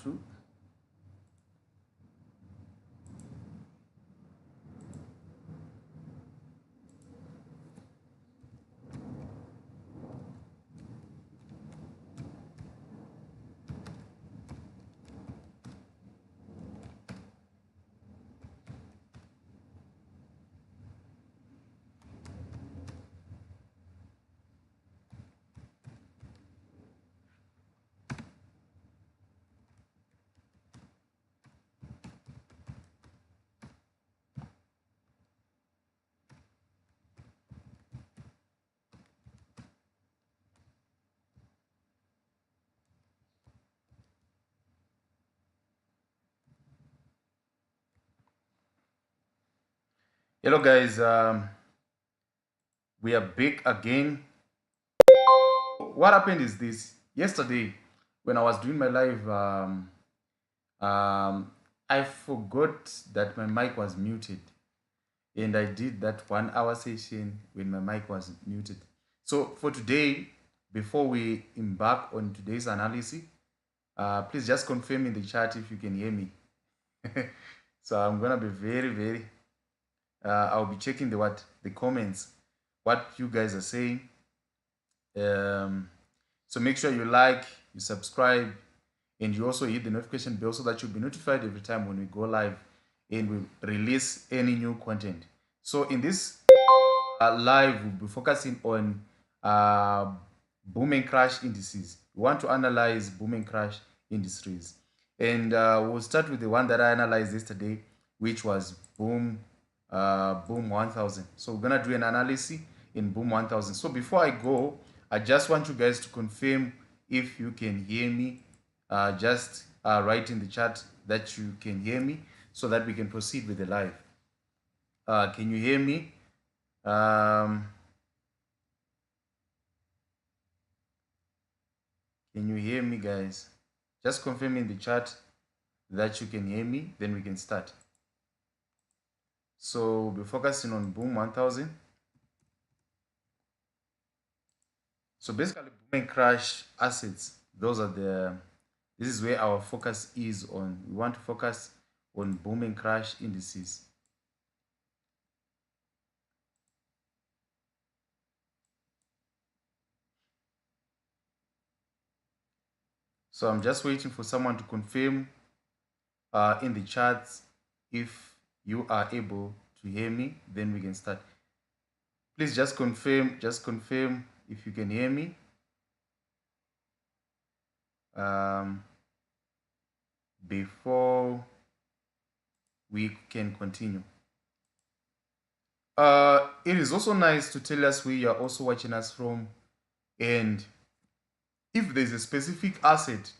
to. Hello guys, we are back again. What happened is this: yesterday when I was doing my live, I forgot that my mic was muted, and I did that 1 hour session when my mic was muted. So for today, before we embark on today's analysis, please just confirm in the chat if you can hear me. So I'm gonna be very. I'll be checking the comments, what you guys are saying. So make sure you like, you subscribe, and you also hit the notification bell so that you'll be notified every time when we go live and we release any new content. So in this live, we'll be focusing on boom and crash indices. We want to analyze boom and crash indices, and we'll start with the one that I analyzed yesterday, which was boom 1000. So we're gonna do an analysis in boom 1000. So before I go, I just want you guys to confirm if you can hear me. Just write in the chat that you can hear me so that we can proceed with the live. Can you hear me? Can you hear me, guys? Just confirm in the chat that you can hear me, then we can start. So we'll be focusing on boom 1000. So basically, boom and crash assets, this is where our focus is on. We want to focus on boom and crash indices. So I'm just waiting for someone to confirm in the chats if you are able to hear me, then we can start. Please just confirm if you can hear me. Before we can continue. It is also nice to tell us where you are also watching us from, and if there's a specific asset.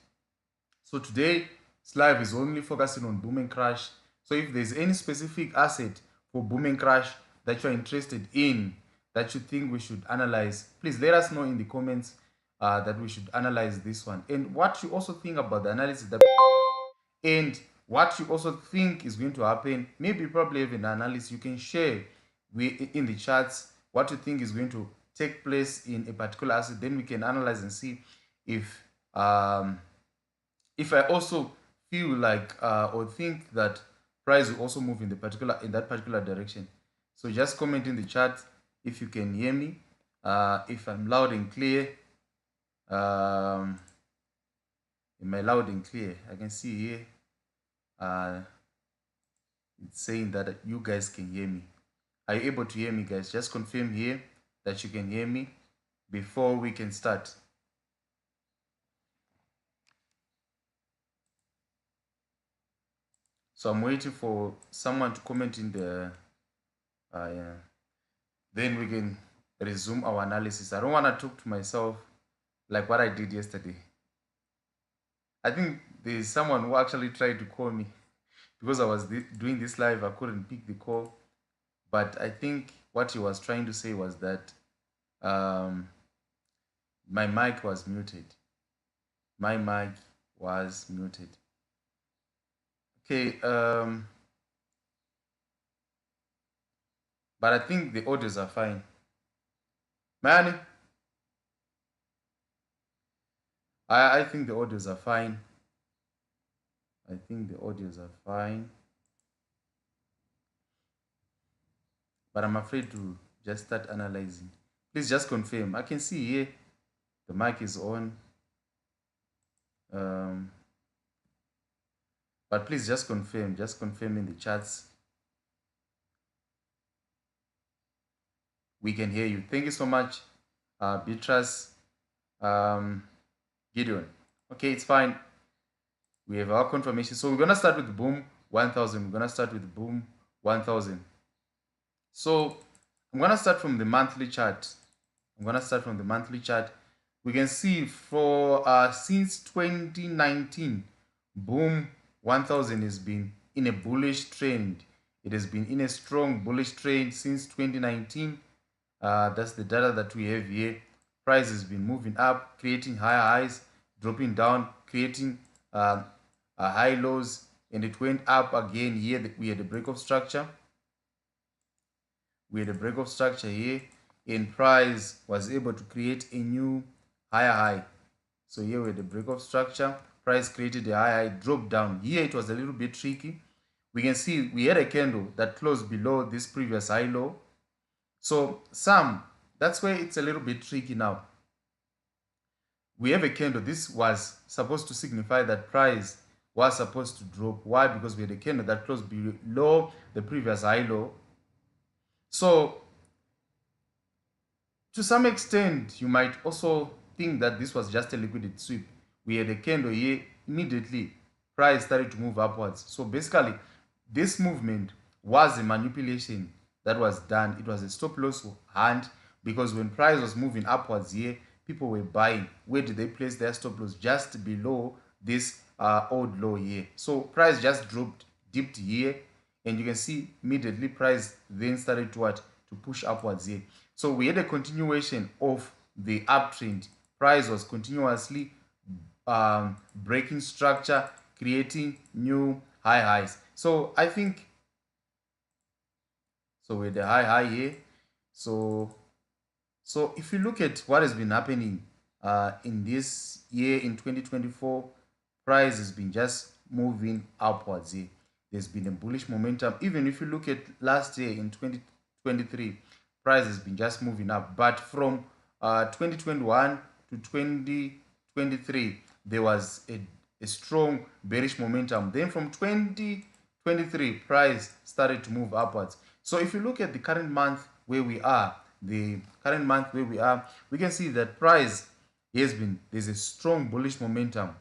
So today's live is only focusing on boom and crash. So if there's any specific asset for boom and crash that you're interested in, that you think we should analyze, please let us know in the comments that we should analyze this one. And what you also think about the analysis and what you also think is going to happen. Maybe probably have an analysis you can share in the chats what you think is going to take place in a particular asset. Then we can analyze and see if I also feel like or think that price will also move in that particular direction. So just comment in the chat if you can hear me, if I'm loud and clear. Am I loud and clear? I can see here it's saying that you guys can hear me. Are you able to hear me, guys? Just confirm here that you can hear me before we can start. So I'm waiting for someone to comment in the then we can resume our analysis. I don't want to talk to myself like what I did yesterday. I think there's someone who actually tried to call me because I was doing this live. I couldn't pick the call, but I think what he was trying to say was that my mic was muted. My mic was muted. Okay, but I think the audios are fine. Man, I think the audios are fine. I think the audios are fine, but I'm afraid to just start analyzing. Please just confirm. I can see here the mic is on. But please just confirm in the chats. We can hear you. Thank you so much, Beatrice, Gideon. Okay, it's fine. We have our confirmation. So we're going to start with boom 1000. We're going to start with boom 1000. So I'm going to start from the monthly chart. We can see for since 2019, boom 1000 has been in a bullish trend. It has been in a strong bullish trend since 2019. That's the data that we have here. Price has been moving up, creating higher highs, dropping down, creating high lows, and it went up again here. We had a break of structure. Here, and price was able to create a new higher high. So here we had a break of structure. Price created a high, dropped down. Here it was a little bit tricky. We can see we had a candle that closed below this previous high low. So that's where it's a little bit tricky now. We have a candle. This was supposed to signify that price was supposed to drop. Why? Because we had a candle that closed below the previous high low. So to some extent, you might also think that this was just a liquidity sweep. We had a candle here, immediately price started to move upwards. So basically, this movement was a manipulation that was done. It was a stop loss hunt, because when price was moving upwards here, people were buying. Where did they place their stop loss? Just below this old low here. So price just dipped here, and you can see immediately price then started to push upwards here. So we had a continuation of the uptrend. Price was continuously breaking structure, creating new high highs. So I think, so with the high here, so if you look at what has been happening in this year, in 2024, price has been just moving upwards here. There's been a bullish momentum. Even if you look at last year in 2023, price has been just moving up. But from 2021 to 2023, there was a strong bearish momentum. Then from 2023, price started to move upwards. So if you look at the current month where we are, we can see that price there's a strong bullish momentum.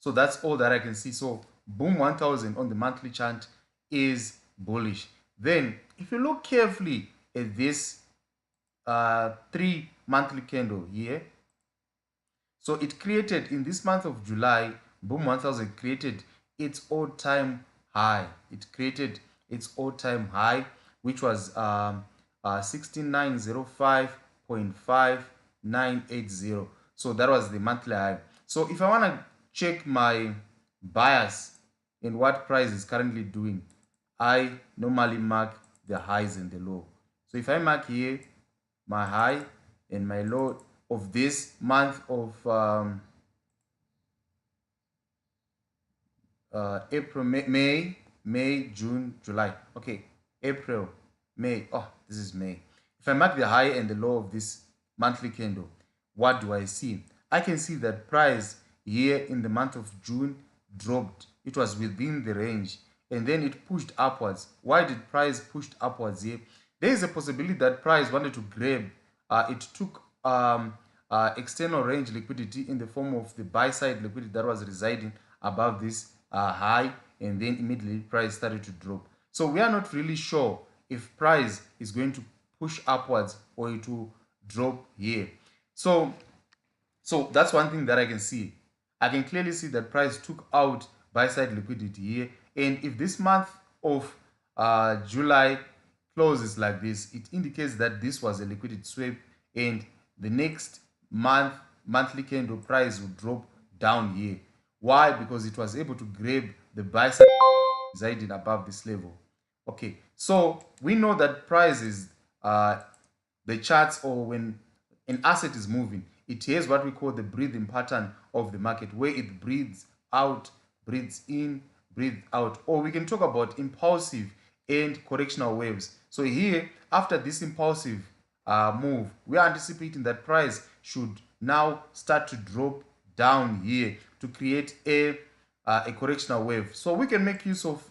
So that's all that I can see. So boom 1000 on the monthly chart is bullish. Then if you look carefully at this 3 monthly candle here, so it created in this month of July, boom 1000 created its all-time high. Which was 16905.5980. So that was the monthly high. So if I want to check my bias in what price is currently doing, I normally mark the highs and the low. So if I mark here my high and my low of this month of April, May, June, July. Okay, April, May. Oh, this is May. If I mark the high and the low of this monthly candle, what do I see? I can see that price here in the month of June dropped. It was within the range, and then it pushed upwards. Why did price push upwards here? There is a possibility that price wanted to grab. It took external range liquidity in the form of the buy side liquidity that was residing above this high, and then immediately price started to drop. So we are not really sure if price is going to push upwards or it will drop here. So that's one thing that I can see. I can clearly see that price took out buy side liquidity here, and if this month of July closes like this, it indicates that this was a liquidity sweep, and the next monthly candle price will drop down here. Why? Because it was able to grab the buy side residing above this level. Okay, so we know that prices, the charts, or when an asset is moving, it has what we call the breathing pattern of the market, where it breathes out breathes in, breathes out. Or we can talk about impulsive and correctional waves. So here, after this impulsive move, we are anticipating that price should now start to drop down here to create a correctional wave. So we can make use of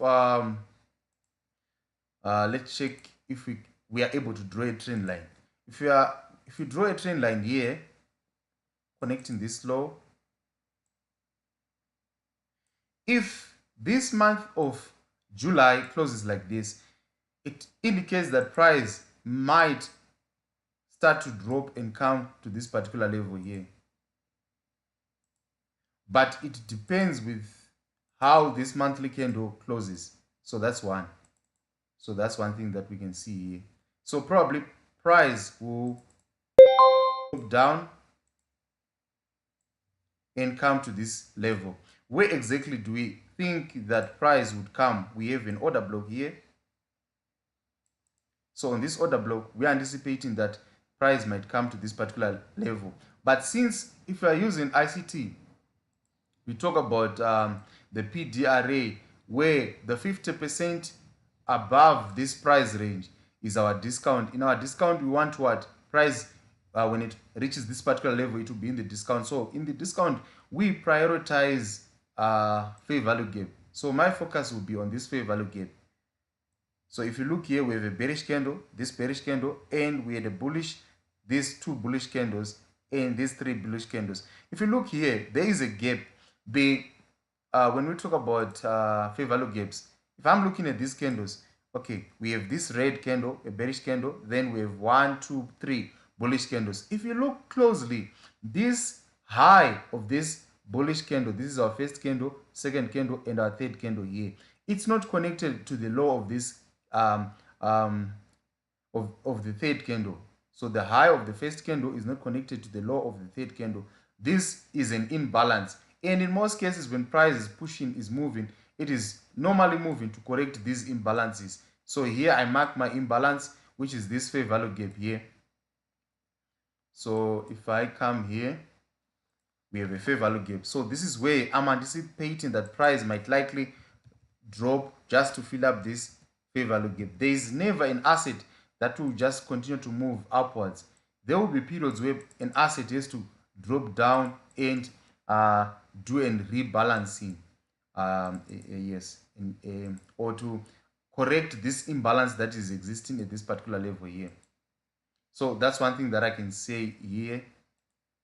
let's check if we are able to draw a trend line. If you draw a trend line here, connecting this low, if this month of July closes like this, it indicates that price might start to drop and come to this particular level here. But it depends with how this monthly candle closes. So that's one. So that's one thing that we can see here. So probably price will drop down and come to this level. Where exactly do we think that price would come? We have an order block here. So on this order block, we are anticipating that price might come to this particular level. But since if you are using ICT, we talk about the PDRA, where the 50% above this price range is our discount. In our discount, we want what? Price, when it reaches this particular level, it will be in the discount. So in the discount, we prioritize fair value gap. So my focus will be on this fair value gap. So if you look here, we have a bearish candle, this bearish candle, and we had a bullish, these two bullish candles, and these three bullish candles. If you look here, there is a gap. When we talk about fair value gaps, if I'm looking at these candles, okay, we have this red candle, a bearish candle, then we have 1, 2, 3 bullish candles. If you look closely, this high of this bullish candle, this is our first candle, second candle, and our third candle here. It's not connected to the low of this of the third candle. So the high of the first candle is not connected to the low of the third candle. This is an imbalance. And in most cases, when price is pushing, is moving, it is normally moving to correct these imbalances. So here I mark my imbalance, which is this fair value gap here. So if I come here, we have a fair value gap. So this is where I'm anticipating that price might likely drop just to fill up this fair value gap. There is never an asset that will just continue to move upwards. There will be periods where an asset has to drop down and do an rebalancing, or to correct this imbalance that is existing at this particular level here. So that's one thing that I can say here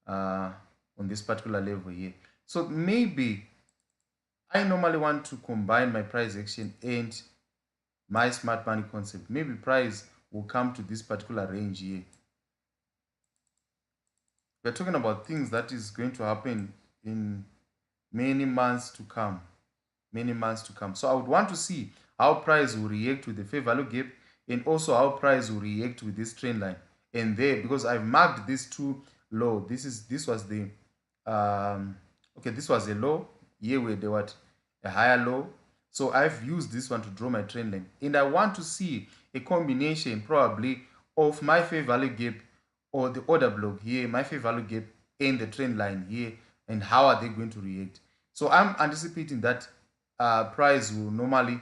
on this particular level here. So maybe I normally want to combine my price action and my smart money concept. Maybe price will come to this particular range here. We're talking about things that is going to happen in many months to come. Many months to come. So I would want to see how price will react with the fair value gap, and also how price will react with this trend line. And there, because I've marked these two low. This was the okay, this was a low. Here we had what? A higher low. So I've used this one to draw my trend line. And I want to see a combination probably of my fair value gap or the order block here, my fair value gap and the trend line here, and how are they going to react. So I'm anticipating that price will normally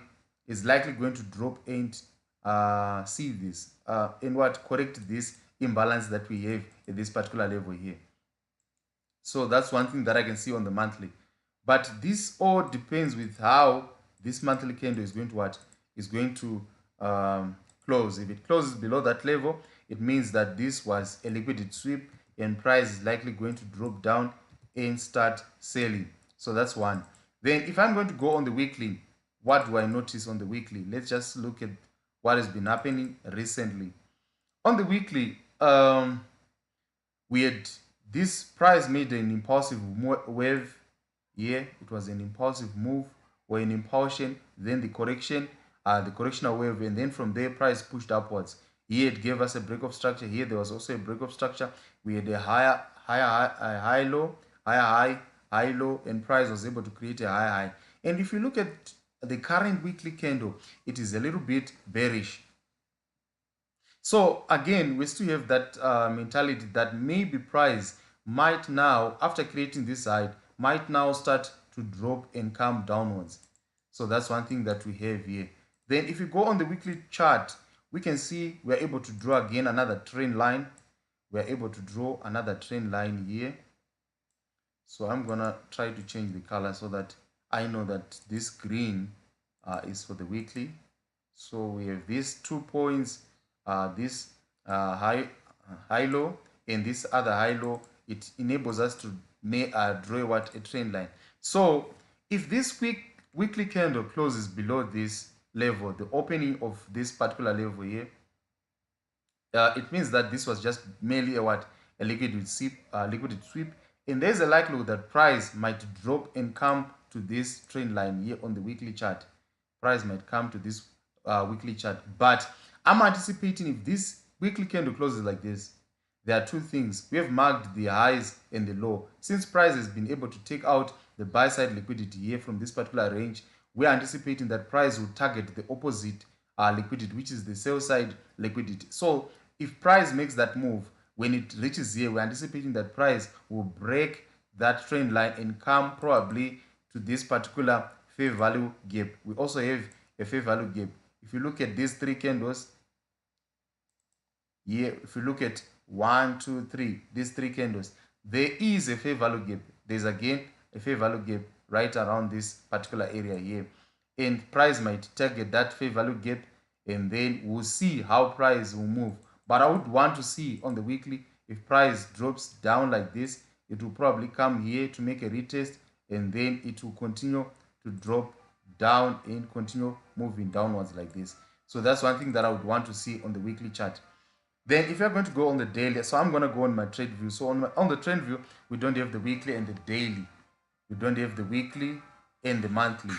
is likely going to drop and see this and what correct this imbalance that we have at this particular level here. So that's one thing that I can see on the monthly. But this all depends with how this monthly candle is going to what is going to close. If it closes below that level, it means that this was a liquidity sweep and price is likely going to drop down and start selling. So that's one. Then if I'm going to go on the weekly, what do I notice on the weekly? Let's just look at what has been happening recently. On the weekly, we had this price made an impulsive wave here. It was an impulsive move or an impulsion, then the correctional wave, and then from there price pushed upwards. Here it gave us a break of structure. Here there was also a break of structure. We had a high low, high low, and price was able to create a high. And if you look at the current weekly candle, it is a little bit bearish. So again, we still have that mentality that maybe price might now, after creating this high, might now start to drop and come downwards. So that's one thing that we have here. Then if you go on the weekly chart, we can see we're able to draw again another trend line. We're able to draw another trend line here. So I'm gonna try to change the color so that I know that this green is for the weekly. So we have these 2 points, this high low and this other high low. It enables us to draw what a trend line. So if this weekly candle closes below this level, the opening of this particular level here, it means that this was just merely a liquidity sweep, and there's a likelihood that price might drop and come to this trend line here on the weekly chart. Price might come to this weekly chart, but I'm anticipating if this weekly candle closes like this, there are two things. We have marked the highs and the low. Since price has been able to take out the buy side liquidity here from this particular range, we are anticipating that price will target the opposite liquidity, which is the sell side liquidity. So if price makes that move, when it reaches here, we're anticipating that price will break that trend line and come probably to this particular fair value gap. We also have a fair value gap. If you look at these three candles here, if you look at 1, 2, 3, these three candles, there is a fair value gap. There's again a fair value gap right around this particular area here, and price might target that fair value gap, and then we'll see how price will move. But I would want to see on the weekly, if price drops down like this, it will probably come here to make a retest, and then it will continue to drop down and continue moving downwards like this. So that's one thing that I would want to see on the weekly chart. Then if you're going to go on the daily, so I'm going to go on my trade view. So on the trend view, we don't have the weekly and the daily. We don't have the weekly and the monthly.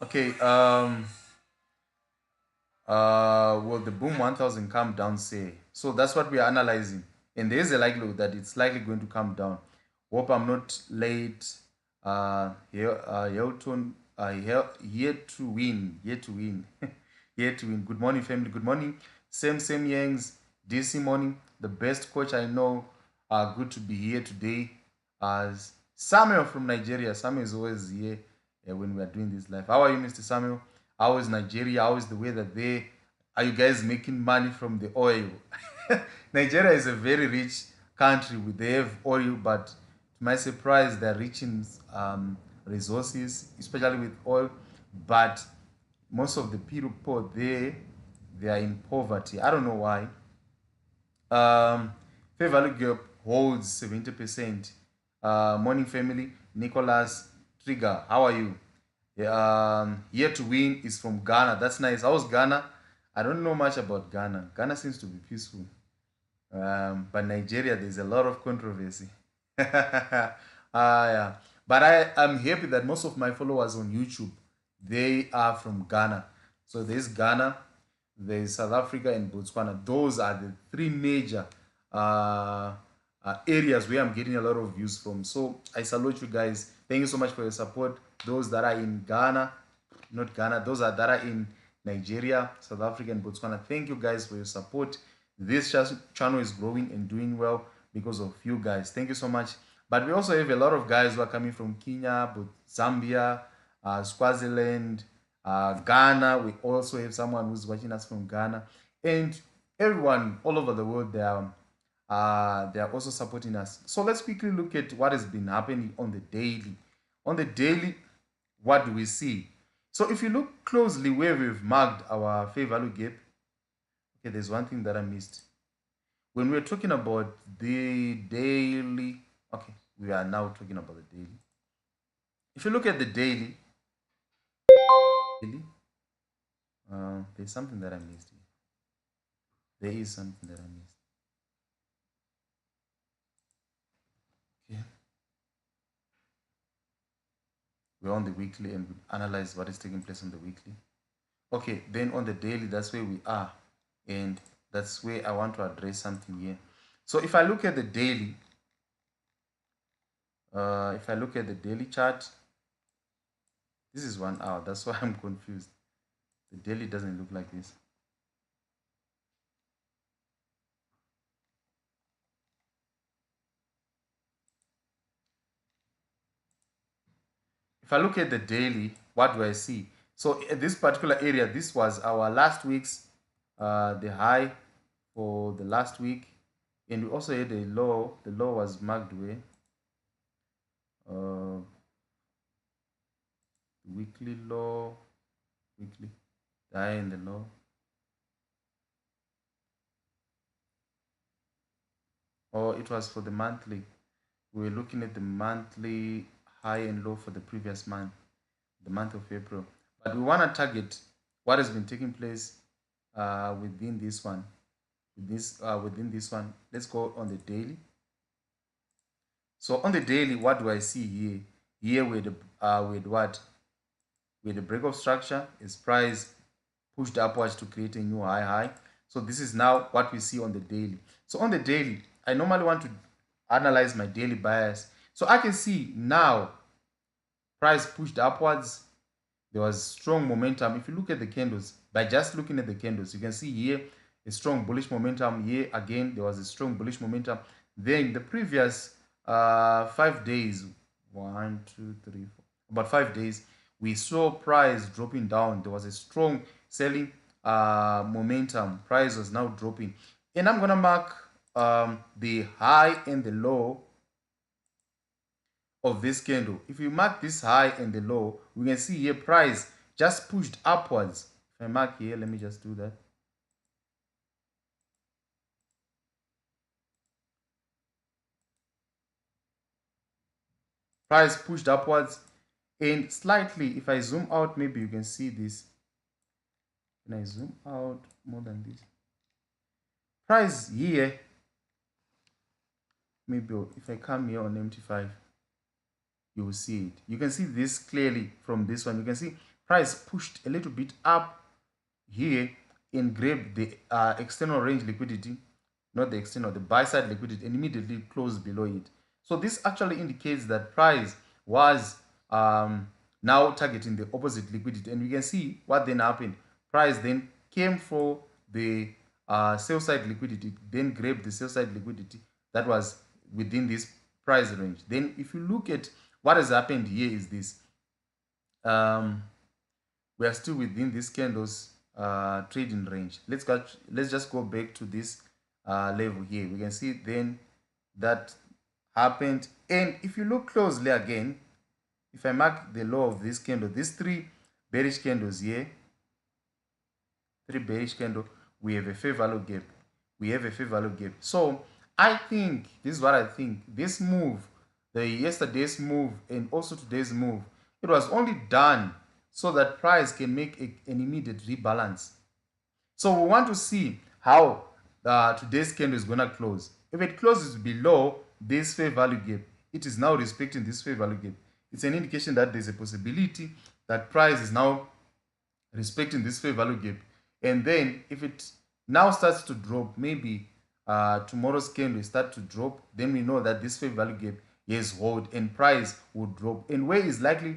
Okay, will the boom 1000 come down, say? So that's what we are analyzing, and there is a likelihood that it's likely going to come down. Hope I'm not late. Hilton, here to win, here to win. Here to win. Good morning, family. Good morning. Same Yangs. DC morning. The best coach I know. Good to be here today. As Samuel from Nigeria. Samuel is always here when we are doing this live. How are you, Mr. Samuel? How is Nigeria? How is the weather there? Are you guys making money from the oil? Nigeria is a very rich country. They have oil, but to my surprise, they're rich in resources, especially with oil. But most of the people there, they are in poverty. I don't know why. Fair value gap holds 70%. Morning family, Nicholas Trigger, how are you? Here to win is from Ghana. That's nice. How's Ghana? I don't know much about Ghana. Ghana seems to be peaceful. But Nigeria, there's a lot of controversy. Yeah. But I'm happy that most of my followers on YouTube, they are from Ghana. So there's Ghana, there's South Africa, and Botswana. Those are the three major areas where I'm getting a lot of views from. So I salute you guys. Thank you so much for your support. Those that are in Ghana, not Ghana, those that are in Nigeria, South Africa, and Botswana, thank you guys for your support. This channel is growing and doing well because of you guys. Thank you so much. But we also have a lot of guys who are coming from Kenya, Zambia, Swaziland, Ghana. We also have someone who's watching us from Ghana, and everyone all over the world, they are also supporting us. So let's quickly look at what has been happening on the daily. On the daily, what do we see? So if you look closely where we've marked our fair value gap, okay, there's one thing that I missed. When we're talking about the daily, okay, we are now talking about the daily. If you look at the daily, there's something that I missed here. There is something that I missed. Okay. We're on the weekly and we analyze what is taking place on the weekly. Okay, then on the daily, that's where we are. And that's where I want to address something here. So if I look at the daily, chart, this is 1 hour. That's why I'm confused. The daily doesn't look like this. If I look at the daily, what do I see? So at this particular area, this was our last week's the high for the last week, and we also had a low. The low was marked where weekly low, weekly high and the low. Or it was for the monthly. We were looking at the monthly high and low for the previous month, the month of April. But we want to target what has been taking place within this one. Within this one, let's go on the daily. So on the daily, what do I see here? Here with what? With the break of structure, is price pushed upwards to create a new high. So this is now what we see on the daily. So on the daily, I normally want to analyze my daily bias. So I can see now price pushed upwards. There was strong momentum. If you look at the candles, by just looking at the candles, you can see here a strong bullish momentum. Here again, there was a strong bullish momentum. Then the previous 5 days, 1, 2, 3, 4, about 5 days, we saw price dropping down. There was a strong selling momentum. Price was now dropping. And I'm going to mark the high and the low of this candle. If you mark this high and the low, we can see here price just pushed upwards. If I mark here, let me just do that. Price pushed upwards, and slightly, if I zoom out, maybe you can see this. Can I zoom out more than this? Price here, maybe if I come here on MT5, you will see it. You can see this clearly from this one. You can see price pushed a little bit up here and grabbed the external range liquidity, not the external, the buy side liquidity, and immediately closed below it. So this actually indicates that price was now targeting the opposite liquidity, and we can see what then happened. Price then came for the sell side liquidity, then grabbed the sell side liquidity that was within this price range. Then if you look at what has happened here is this. We are still within this candles trading range. Let's just go back to this level here. We can see then that happened. And if you look closely again, if I mark the low of this candle, these 3 bearish candles here, 3 bearish candle, we have a fair value gap. We have a fair value gap. So I think, this is what I think, this move, the yesterday's move and also today's move, it was only done so that price can make an immediate rebalance. So we want to see how today's candle is going to close. If it closes below this fair value gap, it is now respecting this fair value gap. It's an indication that there's a possibility that price is now respecting this fair value gap. And then if it now starts to drop, maybe tomorrow's candle start to drop, then we know that this fair value gap is hold and price will drop. And where is likely,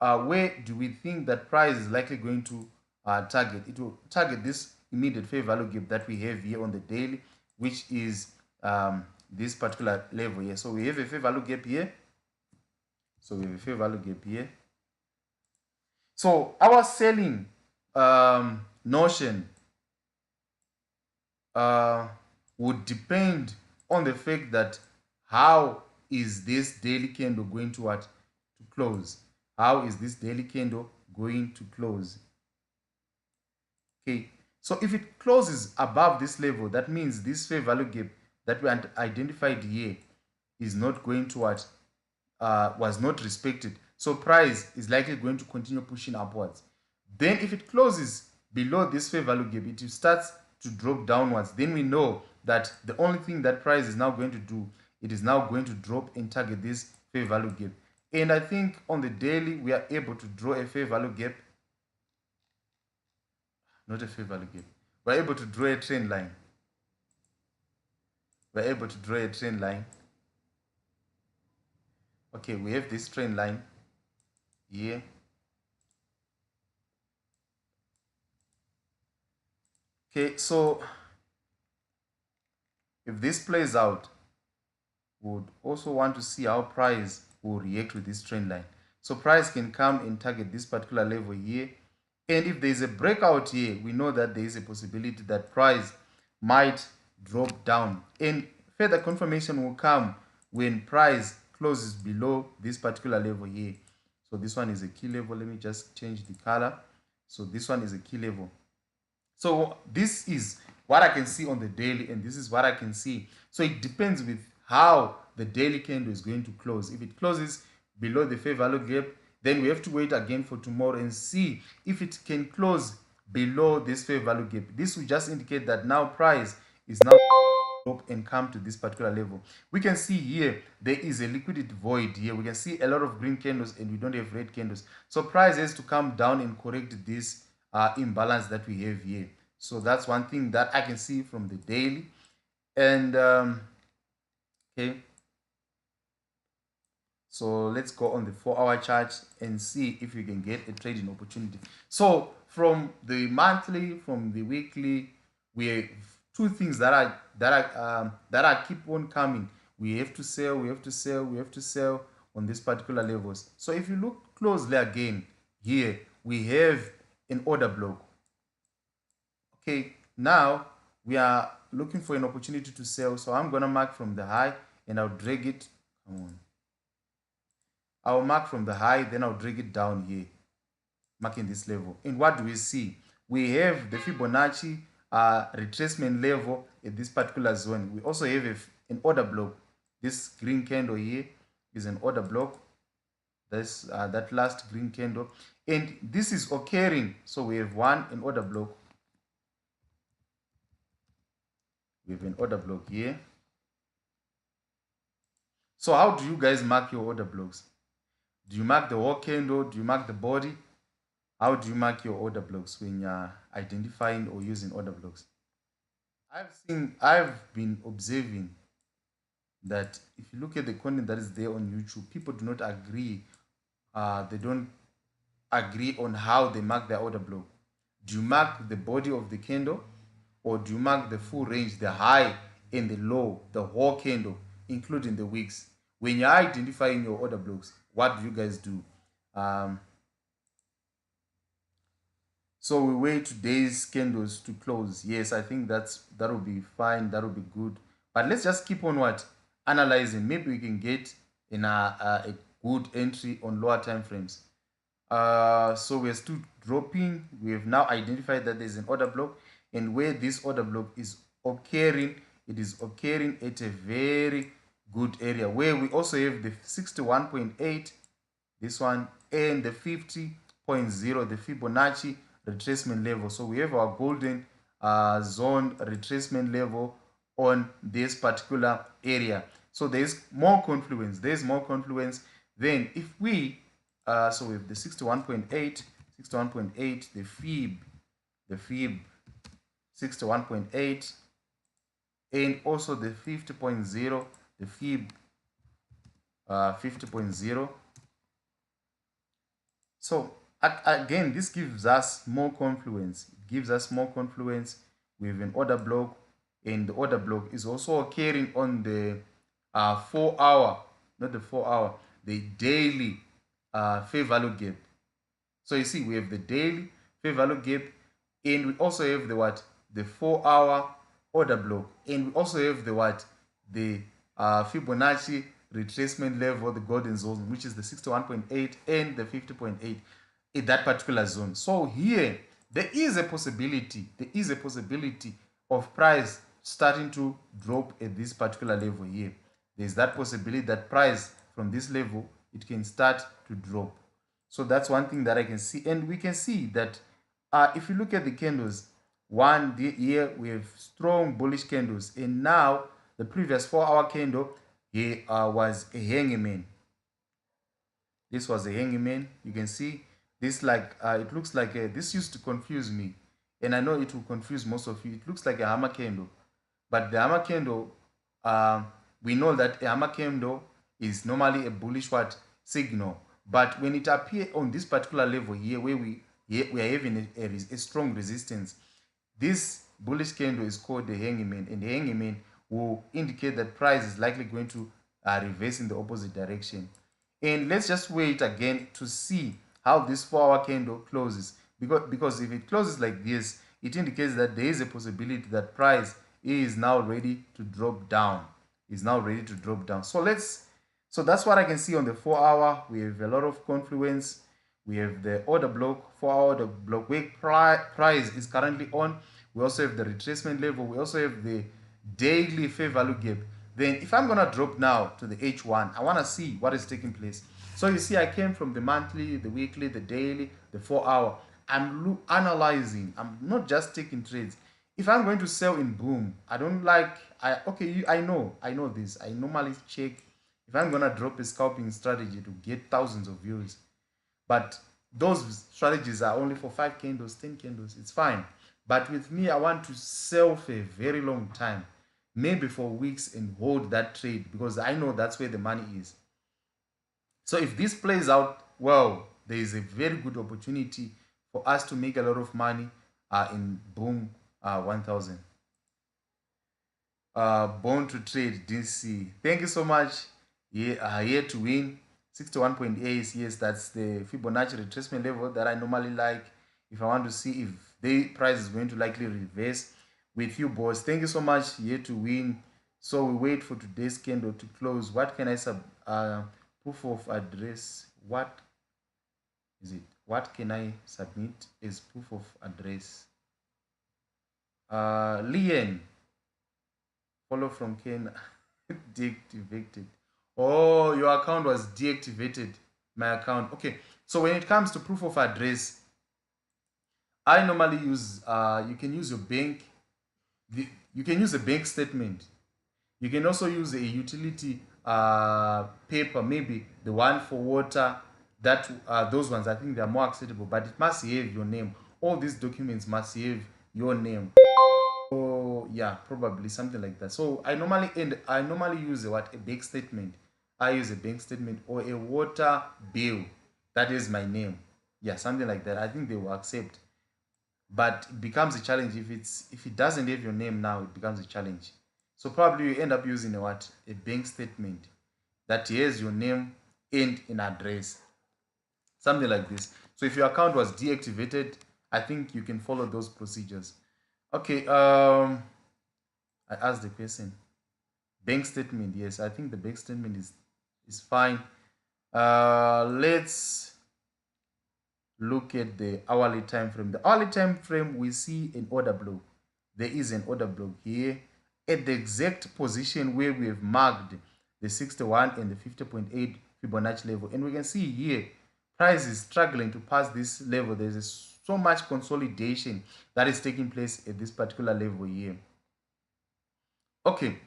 where do we think that price is likely going to target? It will target this immediate fair value gap that we have here on the daily, which is this particular level here. So we have a fair value gap here. So we have a fair value gap here. So our selling notion would depend on the fact that how is this daily candle going to what? To close. How is this daily candle going to close? Okay, so if it closes above this level, that means this fair value gap that we identified here is not going to what? Was not respected. So price is likely going to continue pushing upwards. Then if it closes below this fair value gap, it starts to drop downwards. Then we know that the only thing that price is now going to do, it is now going to drop and target this fair value gap. And I think on the daily, we are able to draw a fair value gap. Not a fair value gap. We're able to draw a trend line. We're able to draw a trend line. Okay, we have this trend line here. Okay, so if this plays out, we would also want to see how price will react with this trend line. So price can come and target this particular level here. And if there is a breakout here, we know that there is a possibility that price might drop down. And further confirmation will come when price closes below this particular level here. So this one is a key level. Let me just change the color. So this one is a key level. So this is what I can see on the daily, and this is what I can see. So it depends with how the daily candle is going to close. If it closes below the fair value gap, then we have to wait again for tomorrow and see if it can close below this fair value gap. This will just indicate that now price is now up and come to this particular level. We can see here there is a liquidity void here. We can see a lot of green candles and we don't have red candles. So price has to come down and correct this imbalance that we have here. So that's one thing that I can see from the daily. And okay, so let's go on the 4-hour chart and see if we can get a trading opportunity. So from the monthly, from the weekly, we have two things that I keep on coming. We have to sell, we have to sell, we have to sell on these particular levels. So if you look closely again here, we have an order block. Okay, now we are looking for an opportunity to sell. So I'm gonna mark from the high and I'll drag it. Come on. I'll mark from the high, then I'll drag it down here, marking this level. And what do we see? We have the Fibonacci retracement level at this particular zone. We also have an order block. This green candle here is an order block. That's that last green candle. And this is occurring. So we have an order block. We have an order block here. So how do you guys mark your order blocks? Do you mark the whole candle? Do you mark the body? How do you mark your order blocks when you're identifying or using order blocks? I've been observing that if you look at the content that is there on YouTube, people do not agree. They don't agree on how they mark their order block. Do you mark the body of the candle, or do you mark the full range, the high and the low, the whole candle, including the wicks? When you're identifying your order blocks, what do you guys do? So we wait today's candles to close. Yes, I think that will be fine. That will be good. But let's just keep on analyzing. Maybe we can get in a good entry on lower time frames. So we're still dropping. We have now identified that there's an order block, and where this order block is occurring, it is occurring at a very good area where we also have the 61.8, this one, and the 50.0, the Fibonacci retracement level. So we have our golden zone retracement level on this particular area. So there's more confluence. There's more confluence. Then if we so we have the 61.8, the fib 61.8, and also the 50.0, the fib 50.0. So again, this gives us more confluence. It gives us more confluence with an order block, and the order block is also occurring on the 4-hour, not the 4-hour, the daily fair value gap. So you see, we have the daily fair value gap, and we also have the what? The 4-hour order block, and we also have the what? The Fibonacci retracement level, the golden zone, which is the 61.8 and the 50.8 in that particular zone. So here there is a possibility. There is a possibility of price starting to drop at this particular level here. There's that possibility that price from this level, it can start to drop. So that's one thing that I can see. And we can see that if you look at the candles, here we have strong bullish candles, and now the previous 4-hour candle here was a hangman. This was a hangman. You can see this, like it looks like this used to confuse me, and I know it will confuse most of you. It looks like a hammer candle, but the hammer candle, we know that a hammer candle is normally a bullish signal. But when it appears on this particular level here, where we are having a strong resistance, this bullish candle is called the hangman, and the hangman will indicate that price is likely going to reverse in the opposite direction. And let's just wait again to see how this 4-hour candle closes, because if it closes like this, it indicates that there is a possibility that price is now ready to drop down, so that's what I can see on the 4-hour. We have a lot of confluence. We have the order block, 4-hour order block where price is currently on. We also have the retracement level. We also have the daily fair value gap. Then if I'm going to drop now to the H1, I want to see what is taking place. So you see, I came from the monthly, the weekly, the daily, the 4-hour. I'm analyzing. I'm not just taking trades. If I'm going to sell in boom, I don't like, I know this. I normally check if I'm going to drop a scalping strategy to get thousands of views. But those strategies are only for 5 candles, 10 candles. It's fine. But with me, I want to sell for a very long time, maybe for weeks, and hold that trade because I know that's where the money is. So if this plays out well, there is a very good opportunity for us to make a lot of money in boom 1000. Born to trade, DC. Thank you so much. Here to win 61.8. Yes, that's the Fibonacci retracement level that I normally like if I want to see if the price is going to likely reverse with you, boss. Thank you so much. Here to win. So we wait for today's candle to close. What can I proof of address? What is it? What can I submit as proof of address? Lian, follow from Ken. Deactivated. Oh, your account was deactivated. My account. Okay. So when it comes to proof of address, I normally use, you can use your bank. You can use a bank statement. You can also use a utility paper, maybe the one for water. That those ones, I think they are more acceptable, but it must have your name. All these documents must have your name. So yeah, probably something like that. So I normally use a bank statement. I use a bank statement or a water bill that is my name. Yeah, something like that. I think they will accept. But it becomes a challenge if it doesn't have your name now, it becomes a challenge. So probably you end up using a bank statement that has your name and an address. Something like this. So if your account was deactivated, I think you can follow those procedures. Okay, I asked the question. Bank statement, yes, I think the bank statement is fine. Let's look at the hourly time frame. The hourly time frame, we see an order block. There is an order block here at the exact position where we have marked the 61 and the 50.8 Fibonacci level. And we can see here, price is struggling to pass this level. There's so much consolidation that is taking place at this particular level here. Okay,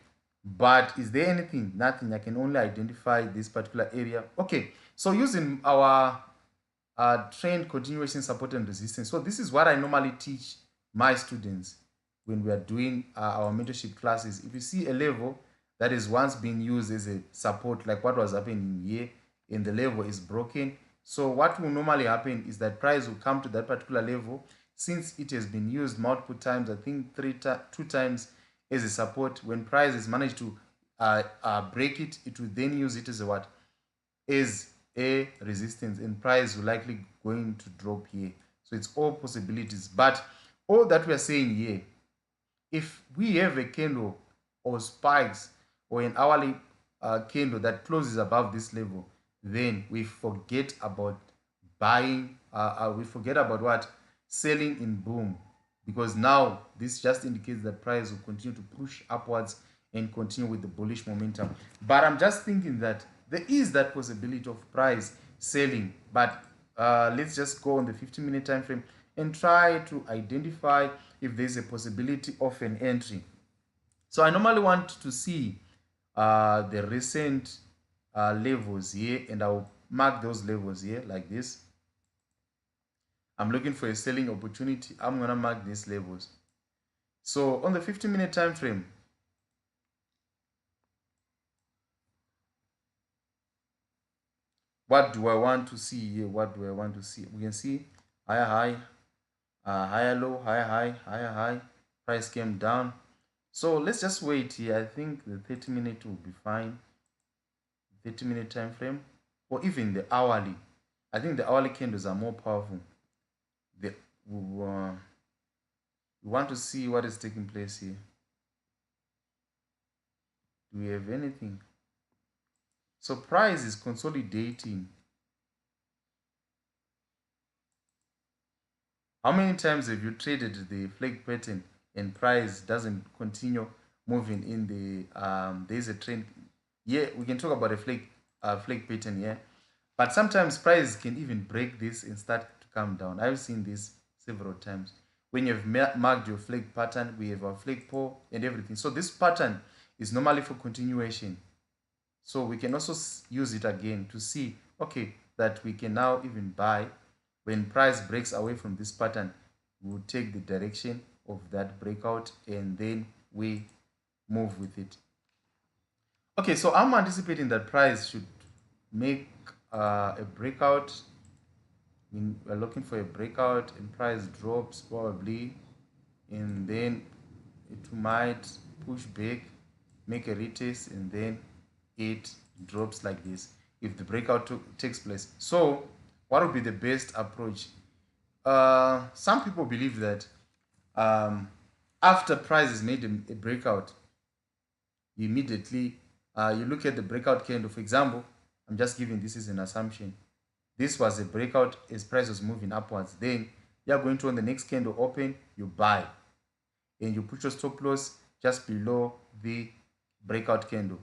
but is there anything? Nothing. I can only identify this particular area. Okay, so using our trend continuation support and resistance. So this is what I normally teach my students when we are doing our mentorship classes. If you see a level that is once being used as a support, like what was happening here, and the level is broken, so what will normally happen is that price will come to that particular level. Since it has been used multiple times, I think 2 times as a support, when price has managed to break it, it will then use it as a what? As a resistance, and price will likely going to drop here. So it's all possibilities, but all that we are saying here, if we have a candle or spikes or an hourly candle that closes above this level, then we forget about buying, we forget about what? Selling in boom, because now this just indicates that price will continue to push upwards and continue with the bullish momentum. But I'm just thinking that there is that possibility of price selling, but let's just go on the 15-minute time frame and try to identify if there's a possibility of an entry. So I normally want to see the recent levels here, and I'll mark those levels here like this. I'm looking for a selling opportunity. I'm gonna mark these levels. So on the 15-minute time frame, what do I want to see here? What do I want to see? We can see higher high, higher low, higher high, higher high. Price came down. So let's just wait here. I think the 30-minute will be fine. 30-minute time frame. or even the hourly. I think the hourly candles are more powerful. The, we want to see what is taking place here. Do we have anything? So price is consolidating. How many times have you traded the flag pattern and price doesn't continue moving in the there is a trend? Yeah, we can talk about a flag pattern, yeah. But sometimes price can even break this and start to come down. I've seen this several times. When you've marked your flag pattern, we have our flag pole and everything. So this pattern is normally for continuation. So we can also use it again to see, okay, that we can now even buy. When price breaks away from this pattern, we'll take the direction of that breakout and then we move with it. Okay, so I'm anticipating that price should make a breakout. We're looking for a breakout and price drops probably, and then it might push back, make a retest, and then it drops like this if the breakout takes place. So what would be the best approach? Some people believe that after price has made a breakout, immediately you look at the breakout candle. For example, I'm just giving this as an assumption. This was a breakout as price was moving upwards. Then you're going to, on the next candle open, you buy and you put your stop loss just below the breakout candle.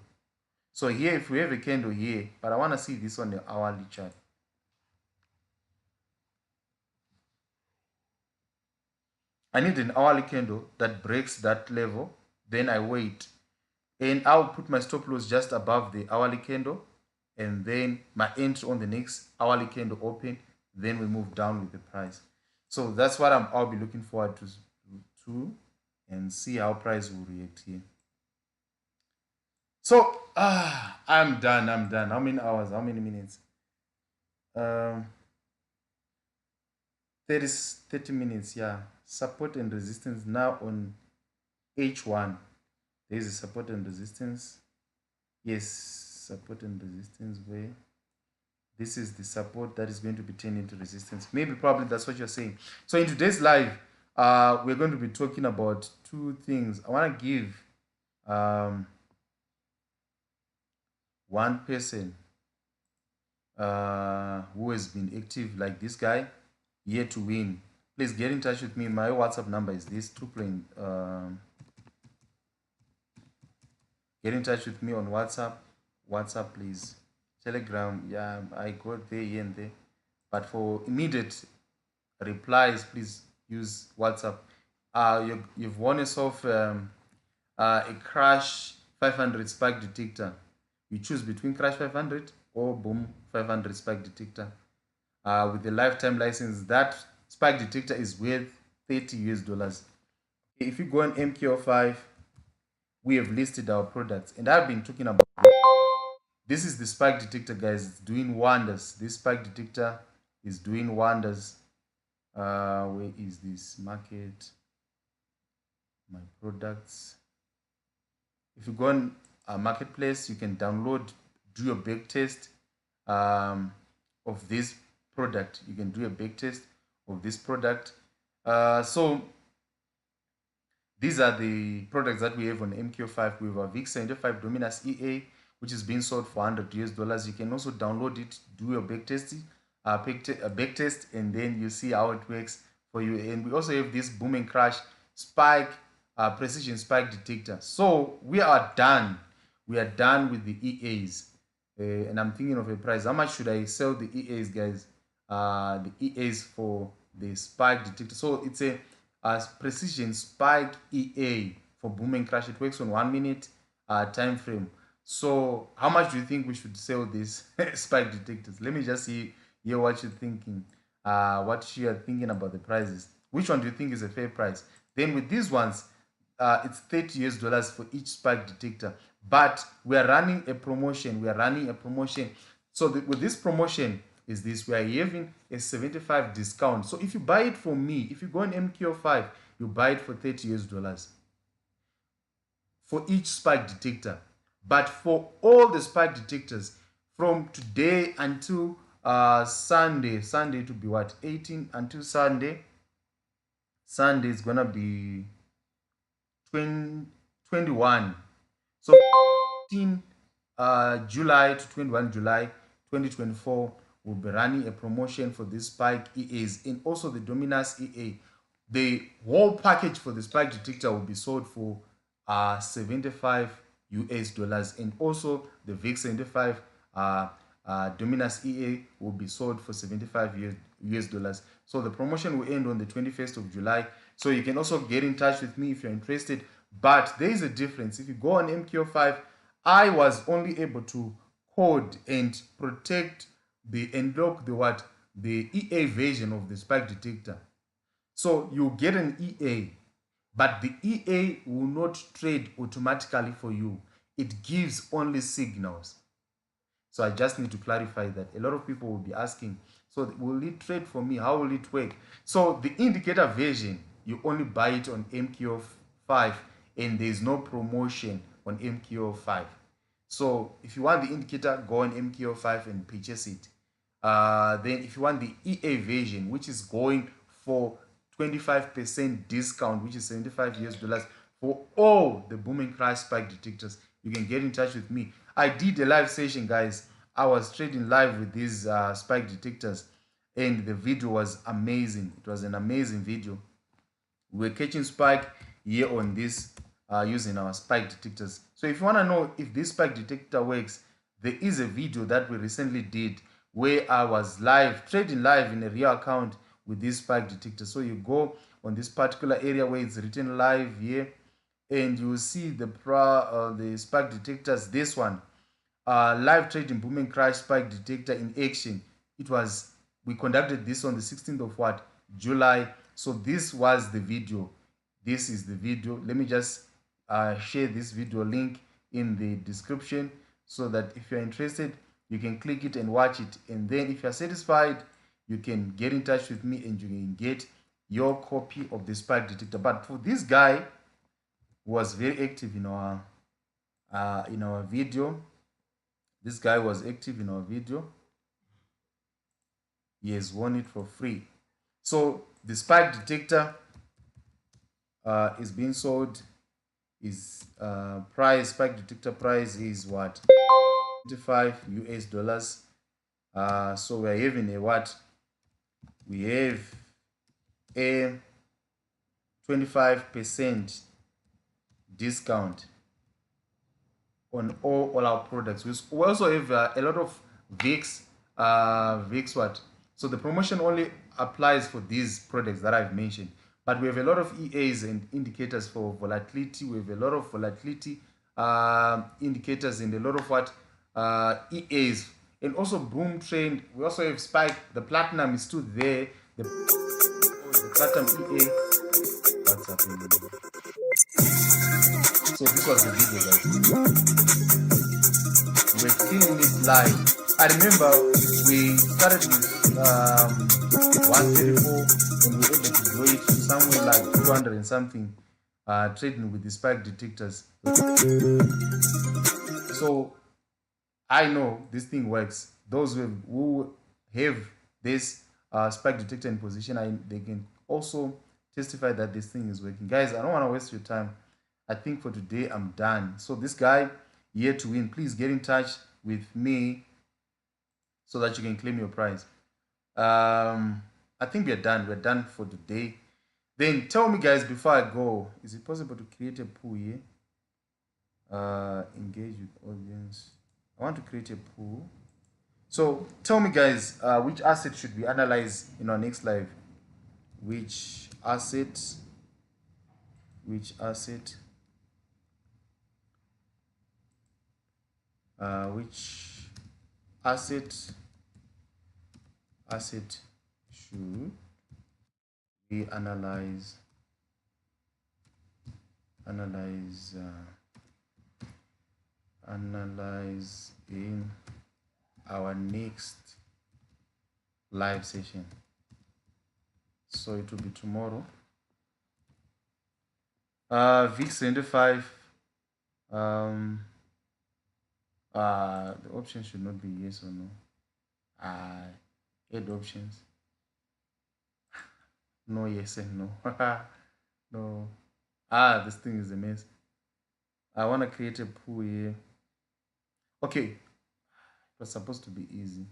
So here, if we have a candle here, but I want to see this on the hourly chart. I need an hourly candle that breaks that level. Then I wait and I'll put my stop loss just above the hourly candle, and then my entry on the next hourly candle open. Then we move down with the price. So that's what I'll be looking forward to and see how price will react here. So I'm done. How many hours? How many minutes? 30 minutes. Yeah. Support and resistance now on H1. There is a support and resistance. Yes, support and resistance where this is the support that is going to be turned into resistance. Maybe probably that's what you're saying. So in today's live, we're going to be talking about two things. I want to give one person who has been active like this guy here to win. Please get in touch with me. My WhatsApp number is this. Get in touch with me on WhatsApp. WhatsApp, please. Telegram, yeah, I got there, here and there. But for immediate replies, please use WhatsApp. You've won yourself a Crash 500 spike detector. You choose between Crash 500 or Boom 500 spike detector. With the lifetime license, that spike detector is worth $30 US. If you go on MQ5, we have listed our products, and I've been talking about it. This is the spike detector, guys. It's doing wonders. This spike detector is doing wonders. Where is this market? My products. If you go on a marketplace, you can download, do your back test of this product. You can do a back test of this product. So these are the products that we have on MQ5. We have a VIX 75 Dominus EA, which is being sold for $100 US. You can also download it, do your back test, back test, and then you see how it works for you. And we also have this boom and crash spike, precision spike detector. So we are done. We are done with the EAs. And I'm thinking of a price. How much should I sell the EAs, guys? The EAs for the spike detector. So it's a precision spike EA for boom and crash. It works on 1 minute time frame. So how much do you think we should sell these spike detectors? Let me just hear what you're thinking. What you are thinking about the prices. Which one do you think is a fair price? Then with these ones, it's $30 US for each spike detector. But we are running a promotion. So with this promotion is this. We are having a 75 discount. So if you buy it from me, if you go on MQ5, you buy it for $30 US for each spike detector. But for all the spike detectors, from today until Sunday to be what, 18 until Sunday is gonna be 20, 21. So 15 July to 21 July 2024, we'll be running a promotion for this spike EAs and also the Dominus EA. The whole package for the spike detector will be sold for 75 US dollars, and also the VIX 75 Dominus EA will be sold for 75 US dollars. So the promotion will end on the 21st of July. So you can also get in touch with me if you're interested. But there is a difference. If you go on MQ5, I was only able to code and protect and lock the EA version of the spike detector. So you get an EA, but the EA will not trade automatically for you. It gives only signals. So I just need to clarify that. A lot of people will be asking, so will it trade for me? How will it work? So the indicator version, you only buy it on MQ5, and there's no promotion on MQ5. So if you want the indicator, go on MQ5 and purchase it. Then if you want the EA version, which is going for 25% discount, which is 75 US dollars for all the booming crash spike detectors, you can get in touch with me. I did a live session, guys. I was trading live with these spike detectors, and the video was amazing. It was an amazing video. We're catching spike here on this using our spike detectors. So if you want to know if this spike detector works, there is a video that we recently did where I was live, trading live in a real account with this spike detector. So you go on this particular area where it's written live here, and you will see the spike detectors. This one, live trading booming crash spike detector in action. We conducted this on the 16th of what, July. So this was the video. This is the video. Let me just share this video link in the description so that if you're interested, you can click it and watch it. And then if you're satisfied, you can get in touch with me and you can get your copy of the spike detector. But for this guy who was very active in our video, this guy was active in our video. He has won it for free. So the spike detector is being sold. His spike detector price is what, 25 US dollars. So we're having a what? We have a 25% discount on all our products. We also have a lot of VIX. VIX what? So the promotion only applies for these products that I've mentioned. But we have a lot of EAs and indicators for volatility. We have a lot of volatility indicators and a lot of what, EAs. And also boom trend. We also have spike. The platinum is still there. The platinum EA. What's happening? So this was the video, guys. We're killing it live. I remember we started with 134 and we were able to grow it to somewhere like 200 and something, trading with the spike detectors. So I know this thing works. Those who have this spike detector in position, they can also testify that this thing is working. Guys, I don't want to waste your time. I think for today I'm done. So this guy here to win, please get in touch with me so that you can claim your prize. I think we're done. We're done for today. Then tell me, guys, before I go, is it possible to create a pool here? Engage with audience. I want to create a pool. So tell me, guys, which asset should we analyze in our next live? Which asset? Which asset should we analyze in our next live session? So it will be tomorrow. VIX 75 The option should not be yes or no. Add options. No, yes and no. No. This thing is a mess. I want to create a pool here. Okay, it was supposed to be easy.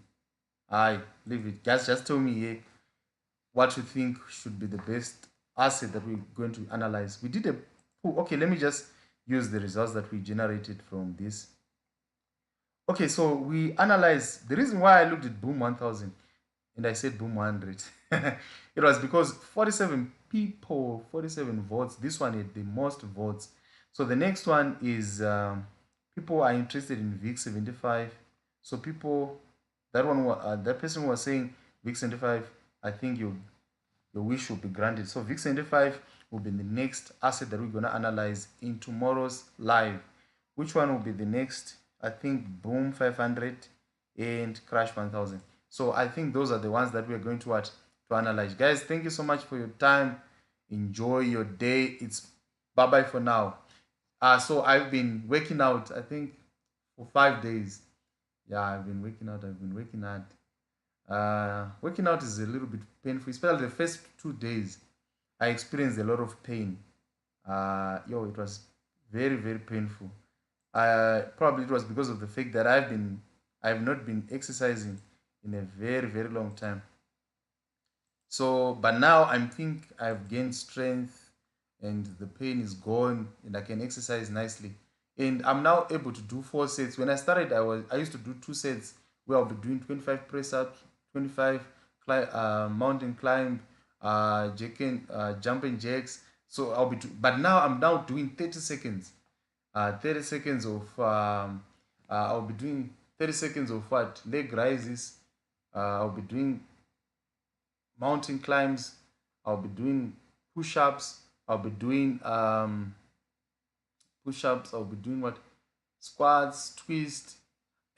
Leave it. Guys, just tell me here what you think should be the best asset that we're going to analyze. We did a pool. Okay, let me just use the results that we generated from this. Okay, so we analyzed the reason why I looked at Boom 1000 and I said Boom 100. It was because 47 people, 47 votes. This one had the most votes. So the next one is people are interested in VIX 75. So people, that person was saying VIX 75. I think your wish will be granted. So VIX 75 will be the next asset that we're gonna analyze in tomorrow's live. Which one will be the next? I think Boom 500 and Crash 1000. So I think those are the ones that we're going to analyze. Guys, thank you so much for your time. Enjoy your day. It's bye bye for now. So I've been working out, I think, for 5 days. Yeah, I've been working out. I've been working hard. Working out is a little bit painful, especially the first 2 days. I experienced a lot of pain. It was very, very painful. Probably it was because of the fact that I've not been exercising in a very, very long time. So, but now I think I've gained strength and the pain is gone and I can exercise nicely. And I'm now able to do 4 sets. When I started, I used to do 2 sets where I'll be doing 25 press ups, 25 mountain climb, jumping jacks. So but now I'm now doing 30 seconds. 30 seconds of I'll be doing 30 seconds of what leg rises. I'll be doing mountain climbs. I'll be doing push-ups. I'll be doing push-ups. I'll be doing what squats, twist,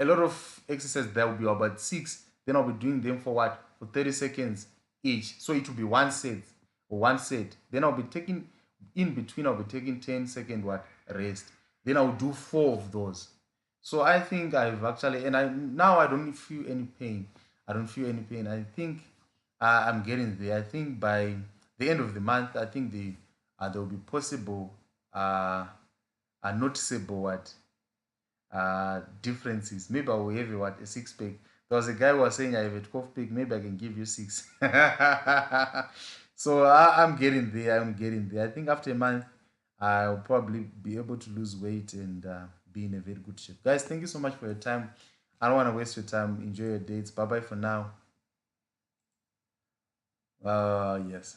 a lot of exercises. There will be about 6. Then I'll be doing them for what, for 30 seconds each. So it will be 1 set or 1 set. Then I'll be taking in between. I'll be taking 10-second what rest. Then I'll do 4 of those. So I think I've actually, and I don't feel any pain. I don't feel any pain. I think I'm getting there. I think by the end of the month, I think there will be possible, noticeable what differences. Maybe I will have a 6 pack. There was a guy who was saying I have a 12 pack. Maybe I can give you 6. So I'm getting there. I'm getting there. I think after a month, I'll probably be able to lose weight and be in a very good shape. Guys, thank you so much for your time. I don't want to waste your time. Enjoy your dates. Bye bye for now. Yes.